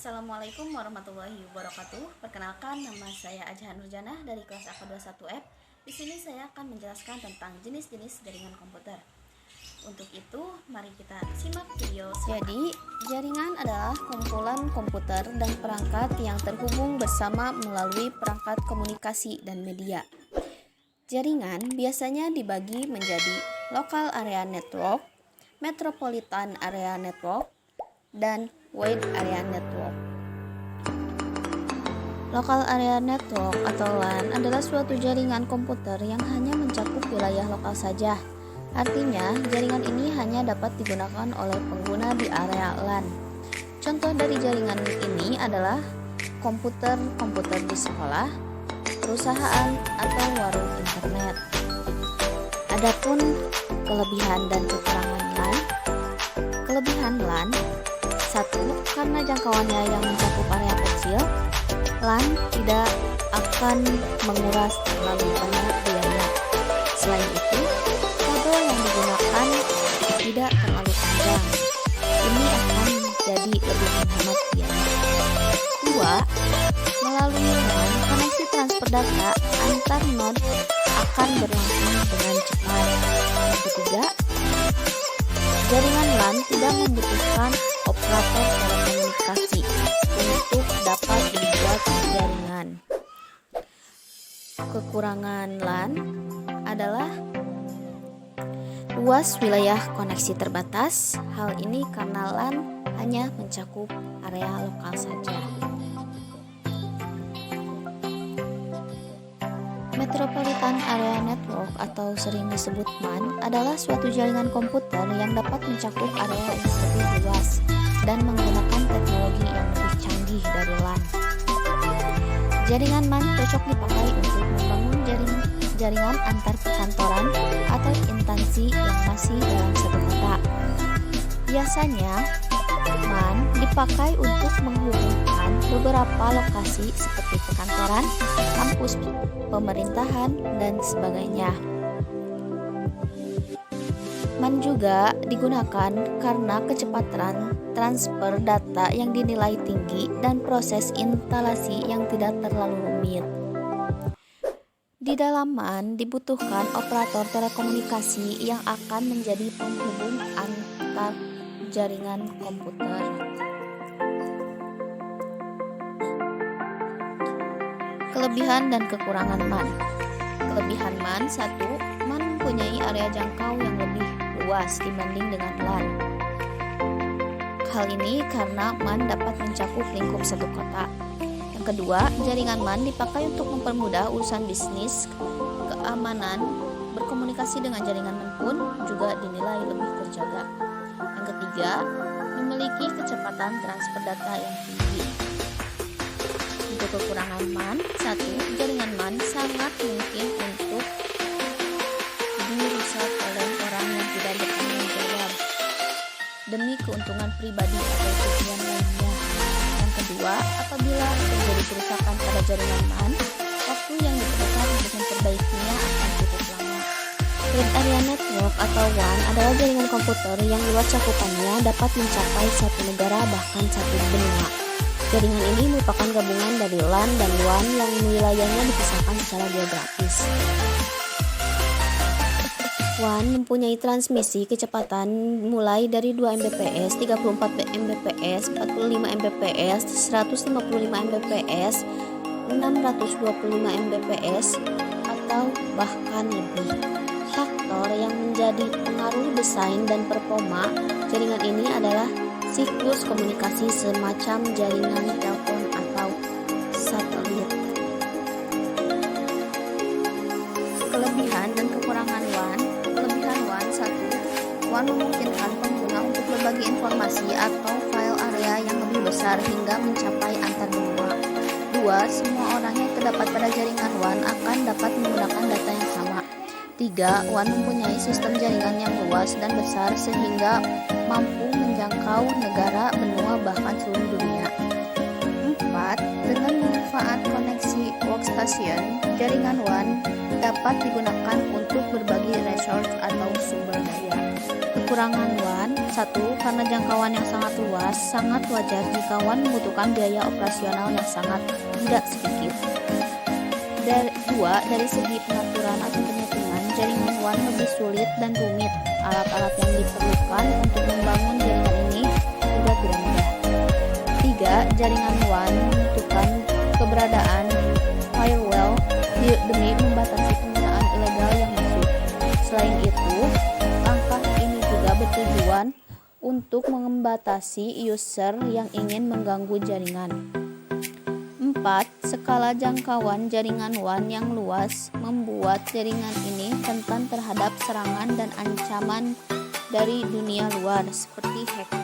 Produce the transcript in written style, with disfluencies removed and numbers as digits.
Assalamualaikum warahmatullahi wabarakatuh. Perkenalkan, nama saya Ajhan Nurjanah dari kelas AK21F. Di sini saya akan menjelaskan tentang jenis-jenis jaringan komputer. Untuk itu, mari kita simak video. Jadi, jaringan adalah kumpulan komputer dan perangkat yang terhubung bersama melalui perangkat komunikasi dan media. Jaringan biasanya dibagi menjadi local area network, metropolitan area network, dan wide area network. Local area network atau LAN adalah suatu jaringan komputer yang hanya mencakup wilayah lokal saja. Artinya, jaringan ini hanya dapat digunakan oleh pengguna di area LAN. Contoh dari jaringan ini adalah komputer di sekolah, perusahaan, atau warung internet. Adapun kelebihan dan kekurangan LAN. Kelebihan LAN: 1. Karena jangkauannya yang mencakup area kecil, LAN tidak akan menguras terlalu banyak biaya. Selain itu, kabel yang digunakan tidak terlalu panjang. Ini akan jadi lebih menghemat biaya. 2. Melalui LAN, koneksi transfer data antar node akan berlangsung dengan cepat. Yang ketiga, jaringan LAN tidak membutuhkan operator telekomunikasi untuk dapat membuat jaringan. Kekurangan LAN adalah luas wilayah koneksi terbatas. Hal ini karena LAN hanya mencakup area lokal saja. Metropolitan Area Network atau sering disebut MAN adalah suatu jaringan komputer yang dapat mencakup area yang lebih luas dan menggunakan teknologi yang lebih canggih dari LAN. Jaringan MAN cocok dipakai untuk membangun jaringan antar perkantoran atau instansi yang masih dalam satu kota. Biasanya, MAN dipakai untuk menghubungkan beberapa lokasi seperti perkantoran, kampus, pemerintahan, dan sebagainya. MAN juga digunakan karena kecepatan transfer data yang dinilai tinggi dan proses instalasi yang tidak terlalu rumit. Di dalam MAN dibutuhkan operator telekomunikasi yang akan menjadi penghubung antar jaringan komputer. Kelebihan dan kekurangan MAN. Kelebihan MAN: 1. MAN mempunyai area jangkau yang lebih luas dibanding dengan LAN. Hal ini karena MAN dapat mencakup lingkup satu kota. Yang kedua, jaringan MAN dipakai untuk mempermudah urusan bisnis, keamanan, berkomunikasi dengan jaringan MAN pun juga dinilai lebih terjaga. Yang ketiga, memiliki kecepatan transfer data yang tinggi. Untuk kekurangan MAN: 1. Jaringan MAN sangat mungkin untuk dirusak oleh orang yang tidak bertanggung jawab demi keuntungan pribadi atau tujuan lainnya. Yang kedua, apabila terjadi kerusakan pada jaringan MAN, waktu yang diperlukan untuk memperbaikinya akan cukup lama. Wide Area Network atau WAN adalah jaringan komputer yang luas cakupannya dapat mencapai satu negara bahkan satu benua. Jaringan ini merupakan gabungan dari LAN dan WAN yang wilayahnya dipisahkan secara geografis. WAN mempunyai transmisi kecepatan mulai dari 2 Mbps, 34 Mbps, 45 Mbps, 155 Mbps, 625 Mbps, atau bahkan lebih. Faktor yang menjadi pengaruh desain dan performa jaringan ini adalah siklus komunikasi semacam jaringan telepon atau satelit. Kelebihan dan kekurangan WAN. Kelebihan WAN: 1. WAN memungkinkan pengguna untuk berbagi informasi atau file area yang lebih besar hingga mencapai antar benua. 2. Semua orang yang terdapat pada jaringan WAN akan dapat menggunakan data yang sama. 3. WAN mempunyai sistem jaringan yang luas dan besar sehingga mampu menjangkau negara, benua, bahkan seluruh dunia. 4. Dengan manfaat koneksi workstation, jaringan WAN dapat digunakan untuk berbagi resource atau sumber daya. Kekurangan WAN. 1. Karena jangkauan yang sangat luas, sangat wajar jika WAN membutuhkan biaya operasional yang sangat tidak sedikit. 2. Dari segi pengaturan atau penyetingan, jaringan WAN lebih sulit dan rumit. Alat-alat yang diperlukan untuk membangun jaringan ini juga tidak mudah. 3. Jaringan WAN membutuhkan keberadaan firewall demi membatasi penggunaan ilegal yang masuk. Selain itu, langkah ini juga bertujuan untuk membatasi user yang ingin mengganggu jaringan. 4. Skala jangkauan jaringan WAN yang luas membuat jaringan ini rentan terhadap serangan dan ancaman dari dunia luar seperti hacker.